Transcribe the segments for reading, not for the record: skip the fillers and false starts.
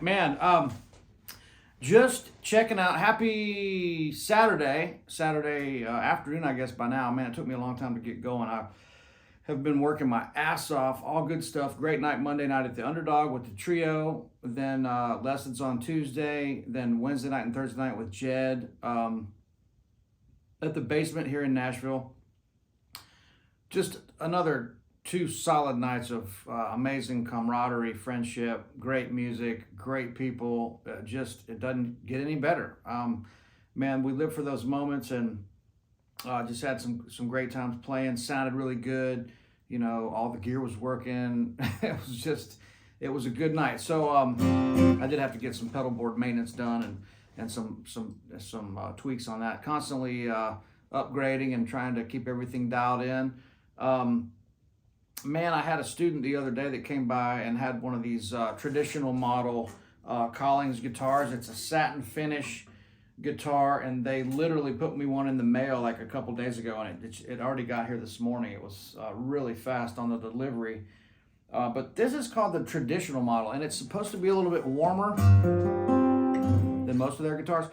Man, just checking out. Happy Saturday afternoon, I guess by now. Man, it took me a long time to get going. I have been working my ass off. All good stuff. Great night Monday night at the Underdog with the trio. Then lessons on Tuesday. Then Wednesday night and Thursday night with Jed at the basement here in Nashville. Just another 2 solid nights of amazing camaraderie, friendship, great music, great people. It doesn't get any better. Man, we live for those moments, and just had some great times playing. Sounded really good. You know, all the gear was working. It was a good night. So I did have to get some pedal board maintenance done and some tweaks on that. Constantly upgrading and trying to keep everything dialed in. Man, I had a student the other day that came by and had one of these traditional model Collings guitars. It's a satin finish guitar, and they literally put me one in the mail like a couple days ago, and it already got here this morning. It was really fast on the delivery. But this is called the traditional model, and it's supposed to be a little bit warmer than most of their guitars,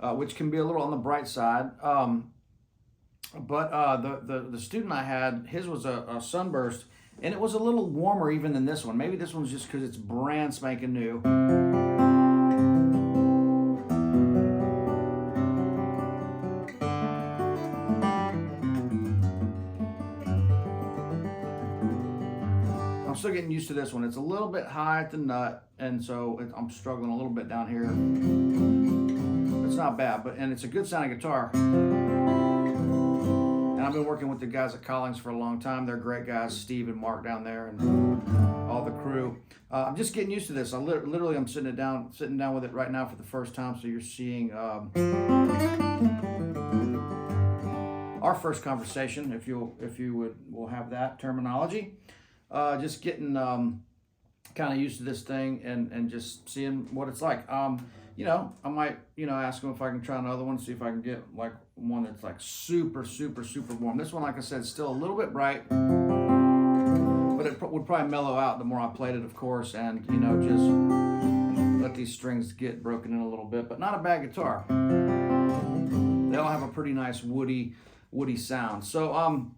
which can be a little on the bright side. But the student I had, his was a Sunburst, and it was a little warmer even than this one. Maybe this one's just because it's brand spanking new. I'm still getting used to this one. It's a little bit high at the nut, and so I'm struggling a little bit down here. It's not bad, and it's a good sounding guitar. And I've been working with the guys at Collings for a long time. They're great guys, Steve and Mark down there, and all the crew. I'm just getting used to this. Literally, I'm sitting down with it right now for the first time. So you're seeing our first conversation, if we'll have that terminology. Just getting kind of used to this thing and just seeing what it's like. You know, I might, ask them if I can try another one, see if I can get like one that's like super, super, super warm. This one, like I said, is still a little bit bright, but it would probably mellow out the more I played it, of course, and, just let these strings get broken in a little bit, but not a bad guitar. They all have a pretty nice woody sound. So,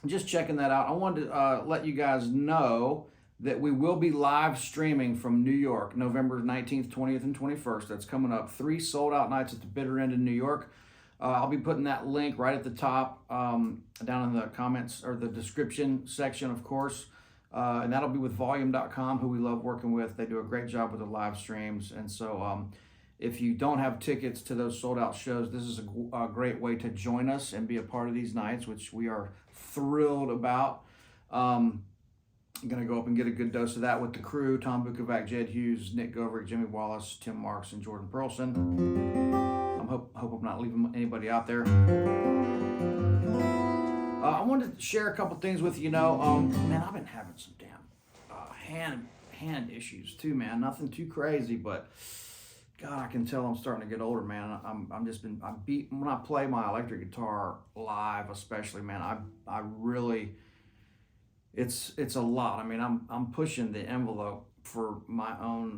just checking that out. I wanted to let you guys know that we will be live streaming from New York, November 19th, 20th, and 21st. That's coming up. 3 sold-out nights at the Bitter End in New York. I'll be putting that link right at the top, down in the comments or the description section, of course. And that'll be with Volume.com, who we love working with. They do a great job with the live streams. And so if you don't have tickets to those sold-out shows, this is a great way to join us and be a part of these nights, which we are thrilled about. I'm going to go up and get a good dose of that with the crew: Tom Bukovac, Jed Hughes, Nick Goverick, Jimmy Wallace, Tim Marks, and Jordan Perlson. I hope I'm not leaving anybody out there. I wanted to share a couple things with you. Man, I've been having some damn hand issues too, man. Nothing too crazy, but God, I can tell I'm starting to get older, man. I'm beat when I play my electric guitar live, especially, man. I really. It's a lot. I mean, I'm pushing the envelope for my own,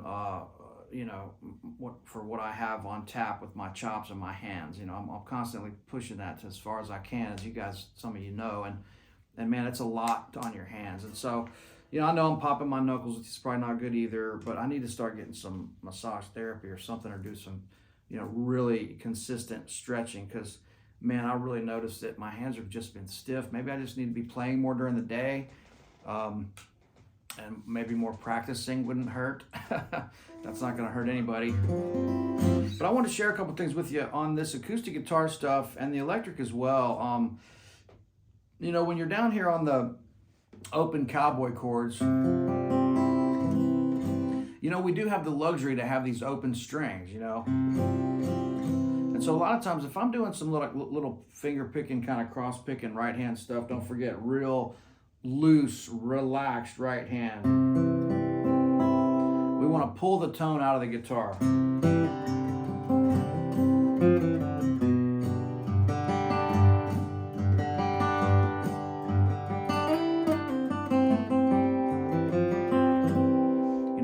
what I have on tap with my chops and my hands. I'm constantly pushing that to as far as I can, as you guys, some of you know, and man, it's a lot on your hands. And so, I know I'm popping my knuckles, which is probably not good either, but I need to start getting some massage therapy or something, or do some, really consistent stretching, because, man, I really noticed that my hands have just been stiff. Maybe I just need to be playing more during the day. And maybe more practicing wouldn't hurt. That's not going to hurt anybody. But I want to share a couple things with you on this acoustic guitar stuff and the electric as well. When you're down here on the open cowboy chords, we do have the luxury to have these open strings, And so a lot of times, if I'm doing some little finger picking, kind of cross picking right hand stuff, don't forget, real loose, relaxed right hand. We want to pull the tone out of the guitar.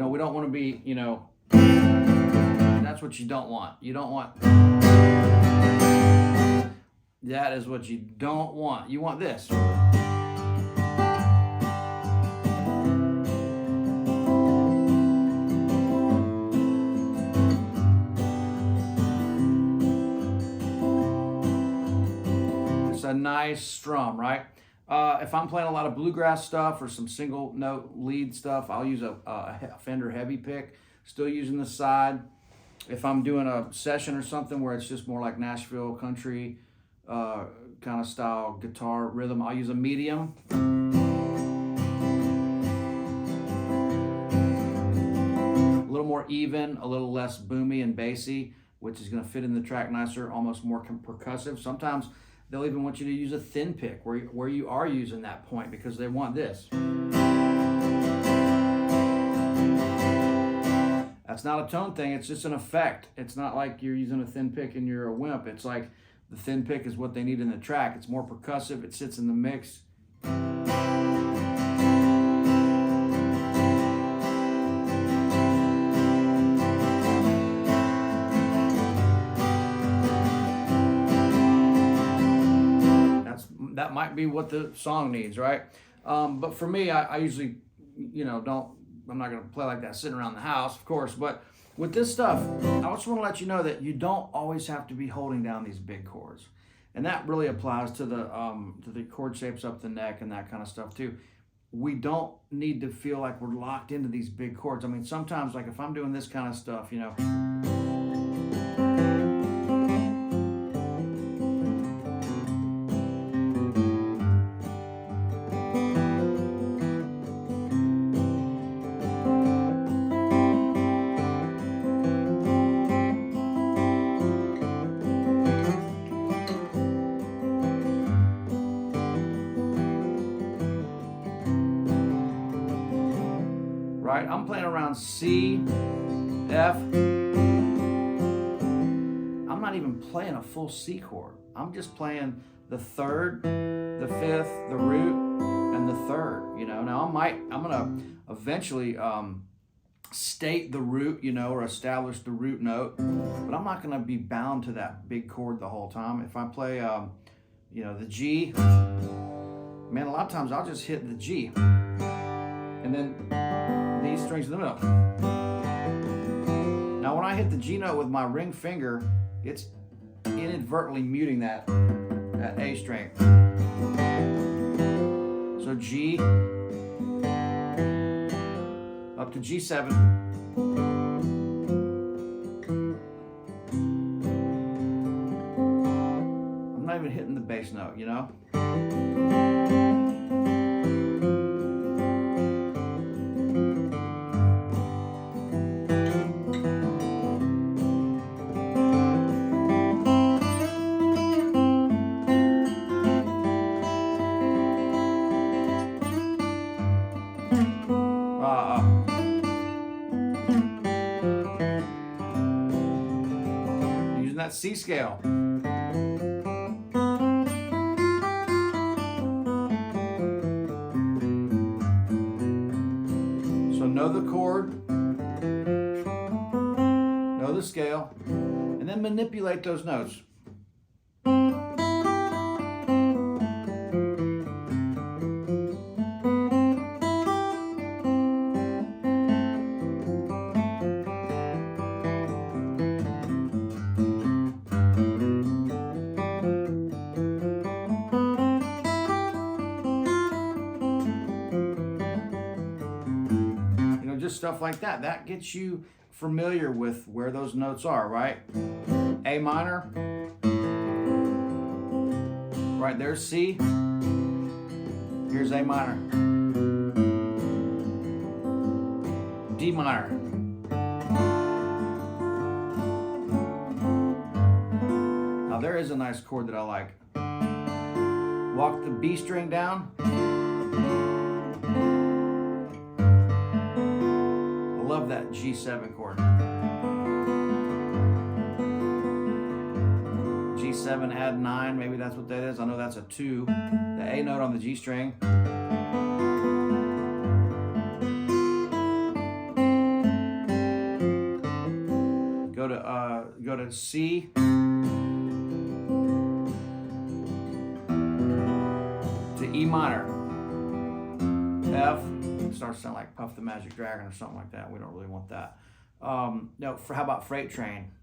We don't want to be, what you don't want. You don't want, that is what you don't want. You want this. It's a nice strum, right? If I'm playing a lot of bluegrass stuff or some single note lead stuff, I'll use a Fender heavy pick, still using the side. If I'm doing a session or something where it's just more like Nashville country kind of style guitar rhythm, I'll use a medium. A little more even, a little less boomy and bassy, which is going to fit in the track nicer, almost more percussive. Sometimes they'll even want you to use a thin pick where you are using that point because they want this. That's not a tone thing, it's just an effect. It's not like you're using a thin pick and you're a wimp. It's like the thin pick is what they need in the track. It's more percussive, it sits in the mix. That might be what the song needs, right? But for me, I usually, I'm not going to play like that sitting around the house, of course. But with this stuff, I just want to let you know that you don't always have to be holding down these big chords. And that really applies to the chord shapes up the neck and that kind of stuff too. We don't need to feel like we're locked into these big chords. I mean, sometimes, like if I'm doing this kind of stuff, right? I'm playing around C, F. I'm not even playing a full C chord. I'm just playing the third, the fifth, the root, and the third. Now I'm gonna eventually state the root, or establish the root note, but I'm not gonna be bound to that big chord the whole time. If I play, the G, man, a lot of times I'll just hit the G, and then these strings in the middle. Now when I hit the G note with my ring finger, it's inadvertently muting that A string. So G, up to G7. I'm not even hitting the bass note, Using that C scale. So know the chord, know the scale, and then manipulate those notes. Just stuff like that. That gets you familiar with where those notes are, right? A minor. Right there's C. Here's A minor. D minor. Now there is a nice chord that I like. Walk the B string down. Love that G7 chord. G7 add 9, maybe that's what that is. I know that's a 2. The A note on the G string. Go to it's C to E minor, F. It starts to sound like Puff the Magic Dragon or something like that. We don't really want that. No, how about Freight Train?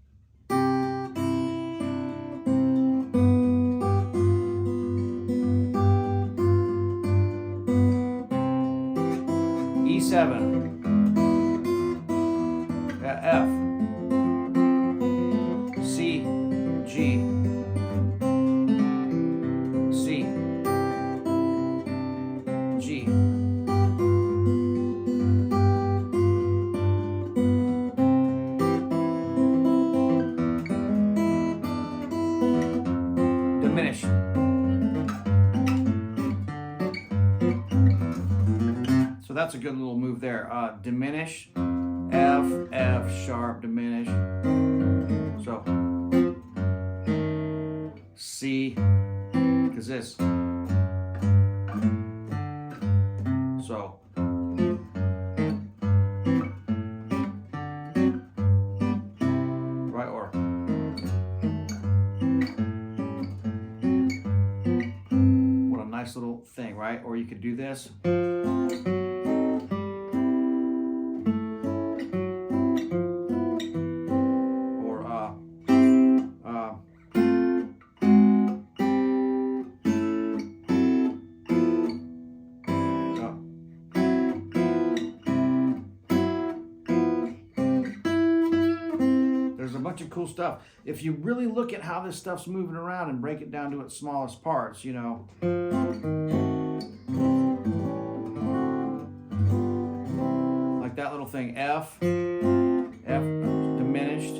E7, F, C, G, C, G. Diminish. So that's a good little move there. Diminish, F, F sharp, diminish. So C, because this. So right, or what a nice little thing, right? Or you could do this. Bunch of cool stuff. If you really look at how this stuff's moving around and break it down to its smallest parts, you know, like that little thing, F, F diminished,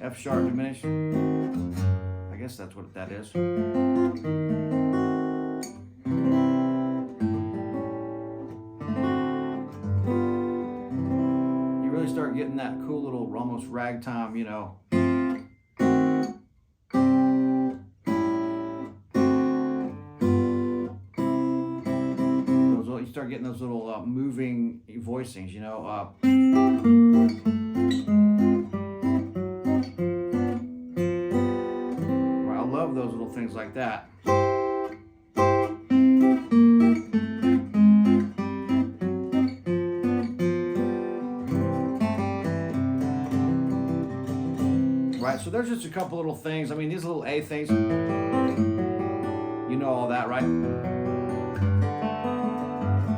F sharp diminished. I guess that's what that is. You really start getting that cool little almost ragtime, you know. You start getting those little moving voicings, you know. I love those little things like that. Right, so there's just a couple little things. I mean, these little A things, you know all that, right?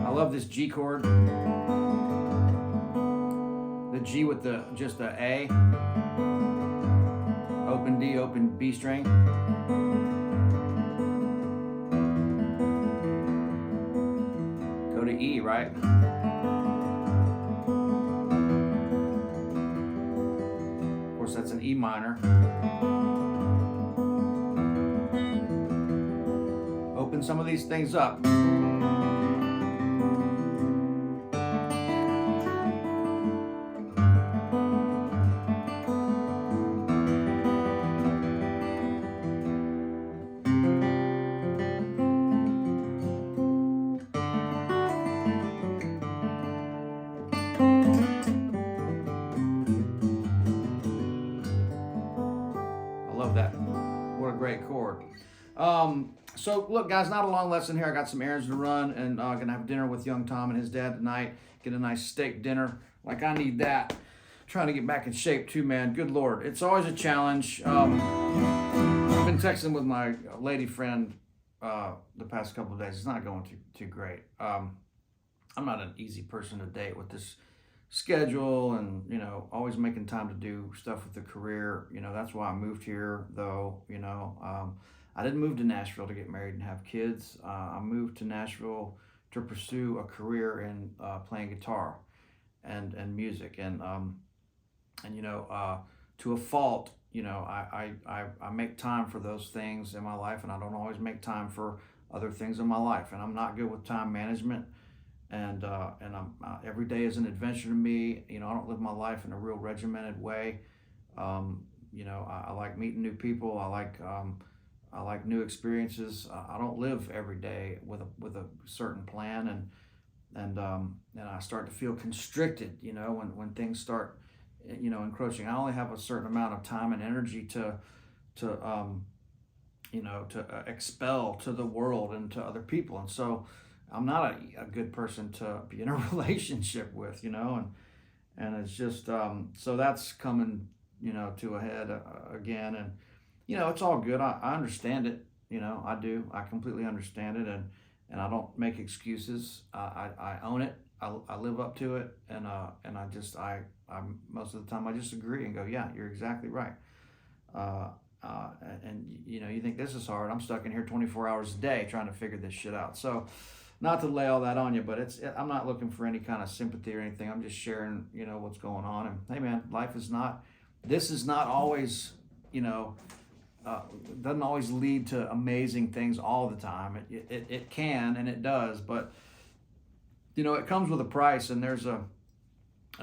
I love this G chord. The G with just the A. Open D, open B string. Go to E, right? Of course, that's an E minor. Open some of these things up. Chord. So look, guys, not a long lesson here. I got some errands to run, and gonna have dinner with young Tom and his dad tonight. Get a nice steak dinner. Like, I need that. Trying to get back in shape too, man. Good Lord, it's always a challenge. I've been texting with my lady friend the past couple of days. It's not going too great. I'm not an easy person to date with this schedule, and you know, always making time to do stuff with the career. You know, that's why I moved here, though. You know, I didn't move to Nashville to get married and have kids. I moved to Nashville to pursue a career in playing guitar and music, and you know, to a fault, you know, I make time for those things in my life, and I don't always make time for other things in my life, and I'm not good with time management. And I'm every day is an adventure to me. You know, I don't live my life in a real regimented way. You know, I like meeting new people. I like new experiences. I don't live every day with a certain plan, and I start to feel constricted. You know, when things start encroaching. I only have a certain amount of time and energy to expel to the world and to other people. And so I'm not a good person to be in a relationship with, and it's just, so that's coming, to a head again. And, it's all good. I understand it. I do. I completely understand it. And I don't make excuses. I own it. I live up to it. And I most of the time I just agree and go, yeah, you're exactly right. And you think this is hard. I'm stuck in here 24 hours a day trying to figure this shit out. So not to lay all that on you, but I'm not looking for any kind of sympathy or anything. I'm just sharing, what's going on. And hey man, this is not always, doesn't always lead to amazing things all the time. It can, and it does, but it comes with a price, and there's an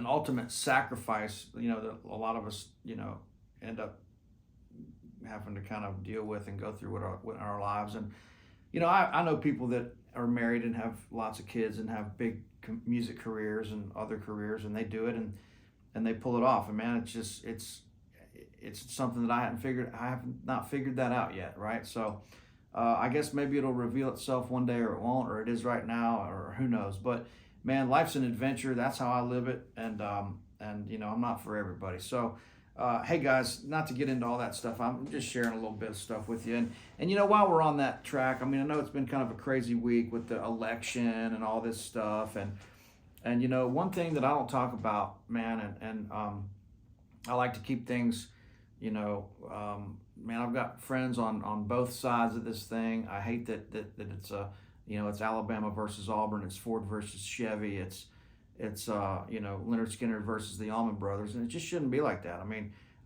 ultimate sacrifice, that a lot of us, end up having to kind of deal with and go through with our lives. And I know people that are married and have lots of kids and have big music careers and other careers, and they do it and they pull it off. And man, it's something that I have not figured that out yet, right? So I guess maybe it'll reveal itself one day, or it won't, or it is right now, or who knows. But man, life's an adventure. That's how I live it. And I'm not for everybody. So hey guys, not to get into all that stuff, I'm just sharing a little bit of stuff with you. And while we're on that track, I know it's been kind of a crazy week with the election and all this stuff. And one thing that I don't talk about, man, and I like to keep things, man, I've got friends on both sides of this thing. I hate that it's it's Alabama versus Auburn, it's Ford versus Chevy, it's Leonard Skinner versus the Allman Brothers, and it just shouldn't be like that.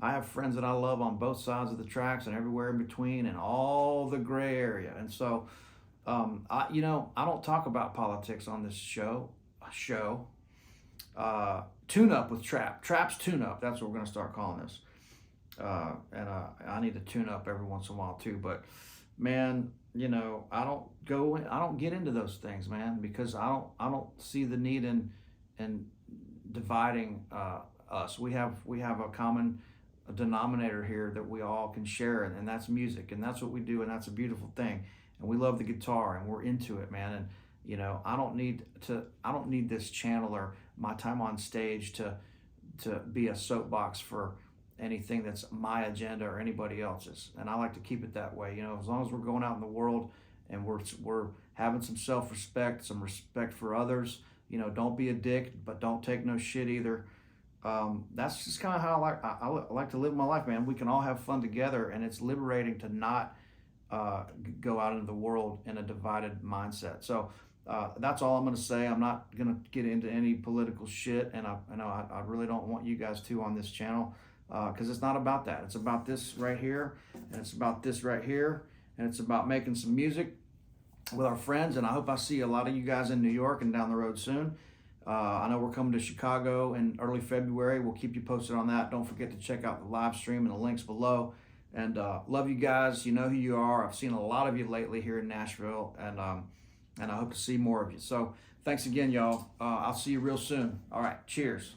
I have friends that I love on both sides of the tracks and everywhere in between and all the gray area. And so, I don't talk about politics on this show. Tune Up with Trap. Trap's Tune Up. That's what we're going to start calling this. And I need to tune up every once in a while too. But man, I don't get into those things, man, because I don't see the need in dividing us. We have a common denominator here that we all can share, and that's music, and that's what we do, and that's a beautiful thing. And we love the guitar, and we're into it, man. And I don't need this channel or my time on stage to be a soapbox for anything that's my agenda or anybody else's. And I like to keep it that way. As long as we're going out in the world and we're having some self-respect, some respect for others. Don't be a dick, but don't take no shit either. That's just kind of how I like to live my life, man. We can all have fun together, and it's liberating to not go out into the world in a divided mindset. So that's all I'm going to say. I'm not going to get into any political shit, and I really don't want you guys to on this channel, because it's not about that. It's about this right here, and it's about this right here, and it's about making some music with our friends. And I hope I see a lot of you guys in New York and down the road soon. I know we're coming to Chicago in early February. We'll keep you posted on that. Don't forget to check out the live stream and the links below. And love you guys. You know who you are. I've seen a lot of you lately here in Nashville, and I hope to see more of you. So thanks again, y'all. I'll see you real soon. All right, cheers.